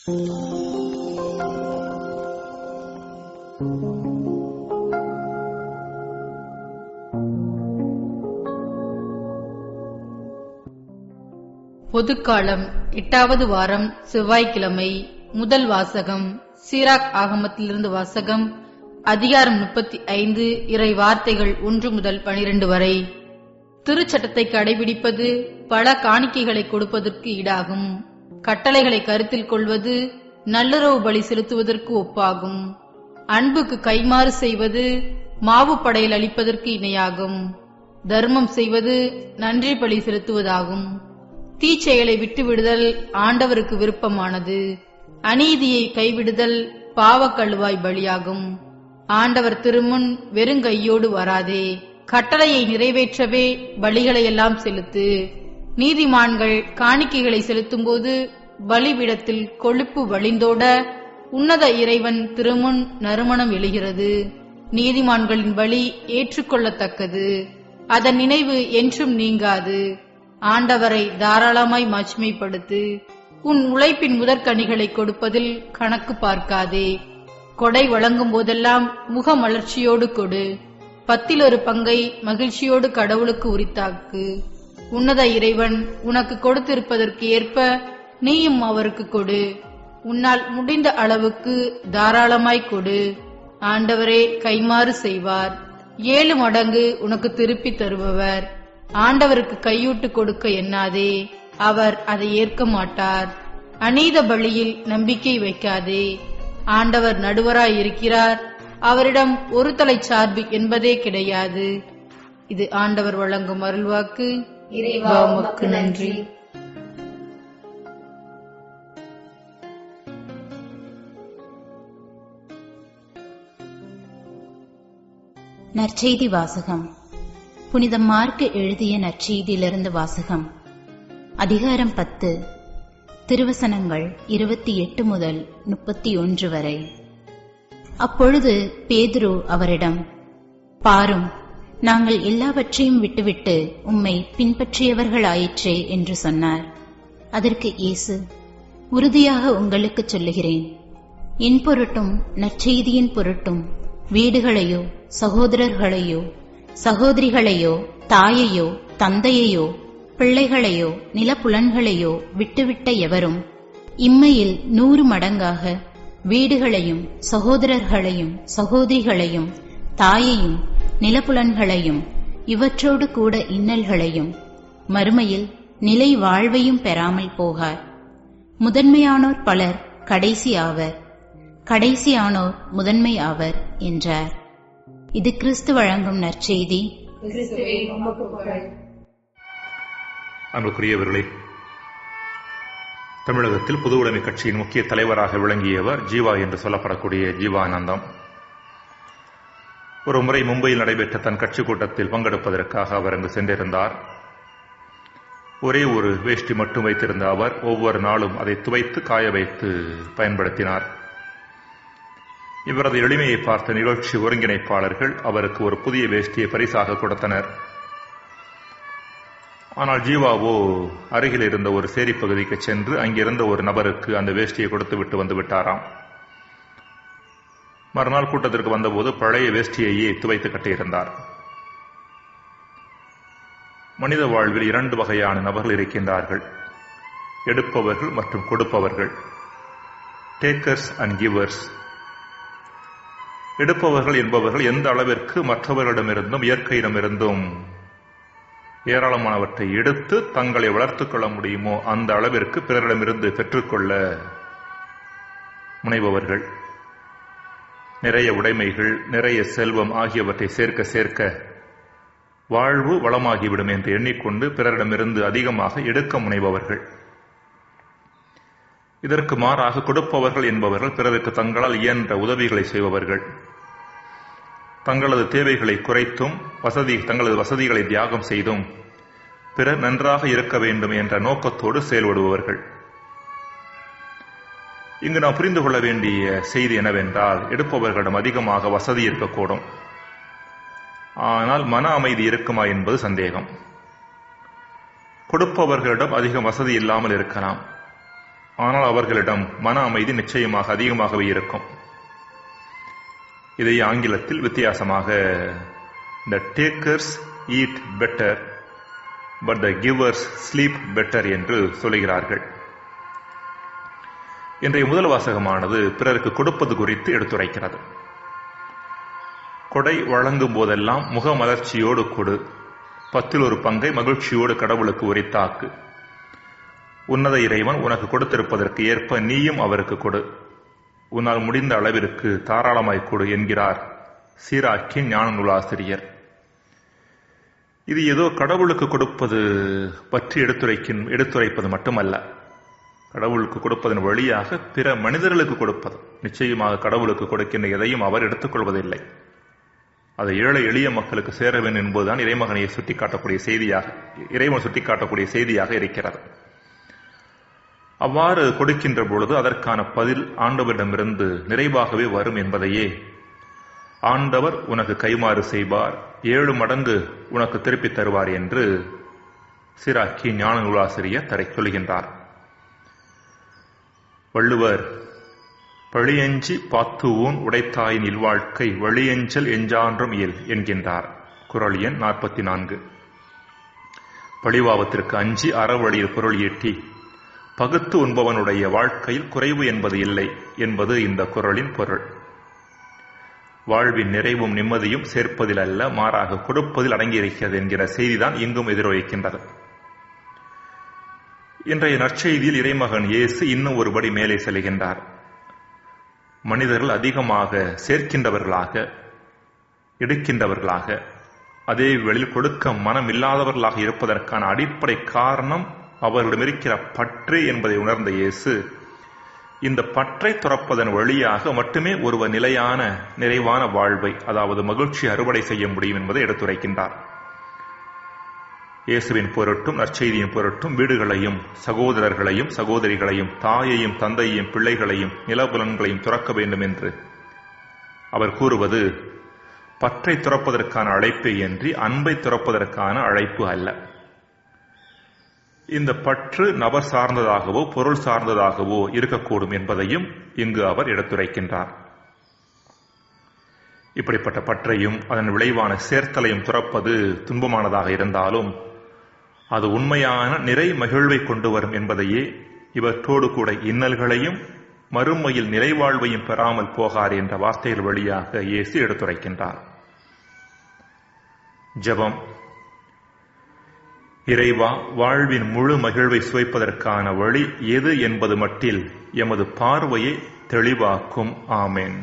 பொதுக்காலம் 8வது வாரம் செவ்வாய்க்கிழமை. முதல் வாசகம் சீராக் ஆகமத்திலிருந்து வாசகம். அதிகாரம் 35, இறை வார்த்தைகள் 1 முதல் 12 வரை. திருச்சட்டத்தை கடைபிடிப்பது பல காணிக்கைகளை கொடுப்பதற்கு ஈடாகும். கட்டளைகளை கருத்தில் கொள்வது நல்லுறவு பலி செலுத்துவதற்கு ஒப்பாகும். அன்புக்கு கைமாறு செய்வது மாவு படையல் அளிப்பதற்கு இணையாகும். தர்மம் செய்வது நன்றி பலி செலுத்துவதாகும். தீச்செயலை விட்டுவிடுதல் ஆண்டவருக்கு விருப்பமானது. அநீதியை கைவிடுதல் பாவக்கழுவாய் பலியாகும். ஆண்டவர் திருமுன் வெறுங்கையோடு வராதே. கட்டளையை நிறைவேற்றவே பலிகளையெல்லாம் செலுத்து. நீதிமான்கள் காணிக்கைகளை செலுத்தும் போது பலிபீடத்தில் கொழுப்பு வழிந்தோட உன்னத இறைவன் திருமுன் நறுமணம் எழுகிறது. நீதிமான்களின் பலி ஏற்றுக்கொள்ளத்தக்கது. அதன் நினைவு என்றும் நீங்காது. ஆண்டவரை தாராளமாய் மாட்சிமைப்படுத்து. உன் உழைப்பின் முதற்கனிகளை கொடுப்பதில் கணக்கு பார்க்காதே. கொடை வழங்கும் போதெல்லாம் முகமலர்ச்சியோடு கொடு. 10 பங்கை மகிழ்ச்சியோடு கடவுளுக்கு உரித்தாக்கு. உன்னத இறைவன் உனக்கு கொடுத்திருப்பதற்கு ஏற்ப நீயும் அவருக்கு கொடு. உன்னால் முடிந்த அளவுக்கு தாராளமாய் கொடு. ஆண்டவரே கைமாறு செய்வார். 7 மடங்கு உனக்கு திருப்பி தருபவர். ஆண்டவருக்கு கையூட்டு கொடுக்க எண்ணாதே, அவர் அதை ஏற்க மாட்டார். அநீத பலியில் நம்பிக்கை வைக்காதே. ஆண்டவர் நடுவராய் இருக்கிறார். அவரிடம் ஒரு தலை சார்பு என்பதே கிடையாது. இது ஆண்டவர் வழங்கும் அருள்வாக்கு. இறைவா உமக்கு நன்றி. நற்செய்தி வாசகம். புனித மார்க்கு எழுதிய நற்செய்தியிலிருந்து வாசகம். அதிகாரம் 10, திருவசனங்கள் 28 முதல் 31 வரை. அப்பொழுது பேதுரு அவரிடம், பாரும், நாங்கள் எல்லாவற்றையும் விட்டுவிட்டு உம்மை பின்பற்றியவர்களாயிற்றே என்று சொன்னார். அதற்கு இயேசு, உறுதியாக உங்களுக்கு சொல்லுகிறேன், என் பொருட்டும் நற்செய்தியின் பொருட்டும் வீடுகளையோ சகோதரர்களையோ சகோதரிகளையோ தாயையோ தந்தையையோ பிள்ளைகளையோ நிலப்புலன்களையோ விட்டுவிட்ட எவரும் இம்மையில் 100 மடங்காக வீடுகளையும் சகோதரர்களையும் சகோதரிகளையும் தாயையும் நிலப்புலன்களையும் இவற்றோடு கூட இன்னல்களையும் மறுமையில் நிலை வாழ்வையும் பெறாமல் போகார். முதன்மையானோர் பலர் கடைசி ஆவர், கடைசியானோர் முதன்மை ஆவர் என்றார். இது கிறிஸ்து வழங்கும் நற்செய்தி. அன்புக்குரியவர்களே, தமிழகத்தில் பொது உடைமை கட்சியின் முக்கிய தலைவராக விளங்கியவர் ஜீவா என்று சொல்லப்படக்கூடிய ஜீவானந்தம். ஒரு முறை மும்பையில் நடைபெற்ற தன் கட்சி கூட்டத்தில் பங்கெடுப்பதற்காக அவர் அங்கு சென்றிருந்தார். ஒரே ஒரு வேஷ்டி மட்டும் வைத்திருந்த அவர் ஒவ்வொரு நாளும் அதை துவைத்து காய வைத்து பயன்படுத்தினார். இவரது எளிமையை பார்த்த நிகழ்ச்சி ஒருங்கிணைப்பாளர்கள் அவருக்கு ஒரு புதிய வேஷ்டியை பரிசாக கொடுத்தனர். ஆனால் ஜீவாவோ அருகில் இருந்த ஒரு சேரி பகுதிக்கு சென்று அங்கிருந்த ஒரு நபருக்கு அந்த வேஷ்டியை கொடுத்து விட்டு வந்து விட்டாராம். மறுநாள் கூட்டத்திற்கு வந்தபோது பழைய வேஷ்டியையே துவைத்து கட்டியிருந்தார். மனித வாழ்வில் 2 வகையான நபர்கள் இருக்கின்றார்கள், எடுப்பவர்கள் மற்றும் கொடுப்பவர்கள், டேக்கர்ஸ் அண்ட் கிவர்ஸ். எடுப்பவர்கள் என்பவர்கள் எந்த அளவிற்கு மற்றவர்களிடமிருந்தும் இயற்கையிடமிருந்தும் ஏராளமானவற்றை எடுத்து தங்களை வளர்த்துக் கொள்ள முடியுமோ அந்த அளவிற்கு பிறரிடமிருந்து பெற்றுக்கொள்ள முனைபவர்கள். நிறைய உடைமைகள், நிறைய செல்வம் ஆகியவற்றை சேர்க்க சேர்க்க வாழ்வு வளமாகிவிடும் என்று எண்ணிக்கொண்டு பிறரிடமிருந்து அதிகமாக எடுக்க முனைபவர்கள். இதற்கு மாறாக கொடுப்பவர்கள் என்பவர்கள் பிறருக்கு தங்களால் இயன்ற உதவிகளை செய்பவர்கள். தங்களது தேவைகளை குறைத்தும் தங்களது வசதிகளை தியாகம் செய்தும் பிறர் நன்றாக இருக்க வேண்டும் என்ற நோக்கத்தோடு செயல்படுபவர்கள். இங்கு நாம் புரிந்து கொள்ள வேண்டிய செய்தி என்னவென்றால், எடுப்பவர்களிடம் அதிகமாக வசதி இருக்கக்கூடும், ஆனால் மன அமைதி இருக்குமா என்பது சந்தேகம். கொடுப்பவர்களிடம் அதிக வசதி இல்லாமல் இருக்கலாம், ஆனால் அவர்களிடம் மன அமைதி நிச்சயமாக அதிகமாகவே இருக்கும். இதை ஆங்கிலத்தில் வித்தியாசமாக the takers eat better but the givers sleep better என்று சொல்கிறார்கள். இன்றைய முதல் வாசகமானது பிறருக்கு கொடுப்பது குறித்து எடுத்துரைக்கிறது. கொடை வழங்கும் போதெல்லாம் முகமலர்ச்சியோடு கொடு, 10 பங்கை மகிழ்ச்சியோடு கடவுளுக்கு உரித்தாக்கு. உன்னத இறைவன் உனக்கு கொடுத்திருப்பதற்கு ஏற்ப நீயும் அவருக்கு கொடு, உன்னால் முடிந்த அளவிற்கு தாராளமாய் கொடு என்கிறார் சீராக்கின் ஞான நூலாசிரியர். இது ஏதோ கடவுளுக்கு கொடுப்பது பற்றி எடுத்துரைப்பது மட்டுமல்ல, கடவுளுக்கு கொடுப்பதன் வழியாக பிற மனிதர்களுக்கு கொடுப்பது. நிச்சயமாக கடவுளுக்கு கொடுக்கின்ற எதையும் அவர் எடுத்துக்கொள்வதில்லை. அதை ஏழை எளிய மக்களுக்கு சேர வேண்டும் என்பதுதான் இறைவன் சுட்டிக்காட்டக்கூடிய செய்தியாக இருக்கிறது. அவ்வாறு கொடுக்கின்ற பொழுது அதற்கான பதில் ஆண்டவரிடமிருந்து நிறைவாகவே வரும் என்பதையே ஆண்டவர் உனக்கு கைமாறு செய்வார், 7 மடங்கு உனக்கு திருப்பித் தருவார் என்று சிராக்கி ஞான நூலாசிரியர் சொல்கின்றார். வள்ளுவர் பழியஞ்சி பாத்துவோன் உடைத்தாயின் இல்வாழ்க்கை வழியஞ்சல் எஞ்சான்றும் இயல் என்கின்றார். குறள் எண் 44. பழிவாவத்திற்கு அஞ்சி அறவழியில் பொருள் ஈட்டி பகுத்து உண்பவனுடைய வாழ்க்கையில் குறைவு என்பது இல்லை என்பது இந்த குறளின் பொருள். வாழ்வின் நிறைவும் நிம்மதியும் சேர்ப்பதில் அல்ல, மாறாக கொடுப்பதில் அடங்கியிருக்கிறது என்கிற செய்திதான் இங்கும் எதிரொலிக்கின்றது. இன்றைய நற்செய்தியில் இறைமகன் இயேசு இன்னும் ஒருபடி மேலே செல்கின்றார். மனிதர்கள் அதிகமாக சேர்க்கின்றவர்களாக, எடுக்கின்றவர்களாக, அதே வேளையில் கொடுக்க மனம் இல்லாதவர்களாக இருப்பதற்கான அடிப்படை காரணம் அவர்களிடம் இருக்கிற பற்று என்பதை உணர்ந்த இயேசு இந்த பற்றை துறப்பதன் வழியாக மட்டுமே ஒருவர் நிலையான நிறைவான வாழ்வை, அதாவது மகிழ்ச்சி அறுவடை செய்ய முடியும் என்பதை எடுத்துரைக்கின்றார். இயேசுவின் பொருட்டும் நற்செய்தியின் பொருட்டும் வீடுகளையும் சகோதரர்களையும் சகோதரிகளையும் தாயையும் தந்தையையும் பிள்ளைகளையும் நிலபுலன்களையும் துறக்க வேண்டும் என்று அவர் கூறுவது பற்றை துறப்பதற்கான அழைப்பை என்று அன்பை துறப்பதற்கான அழைப்பு அல்ல. இந்த பற்று நபர் சார்ந்ததாகவோ பொருள் சார்ந்ததாகவோ இருக்கக்கூடும் என்பதையும் இங்கு அவர் எடுத்துரைக்கின்றார். இப்படிப்பட்ட பற்றையும் அதன் விளைவான சேர்த்தலையும் துறப்பது துன்பமானதாக இருந்தாலும் அது உண்மையான நிறை மகிழ்வை கொண்டு வரும் என்பதையே இவற்றோடு கூட இன்னல்களையும் மறுமையில் நிறைவாழ்வையும் பெறாமல் போகார் என்ற வார்த்தைகள் வழியாக இயேசு எடுத்துரைக்கின்றார். ஜெபம். இறைவா, வாழ்வின் முழு மகிழ்வை சுவைப்பதற்கான வழி எது என்பது மட்டில் எமது பார்வையை தெளிவாக்கும். ஆமென்.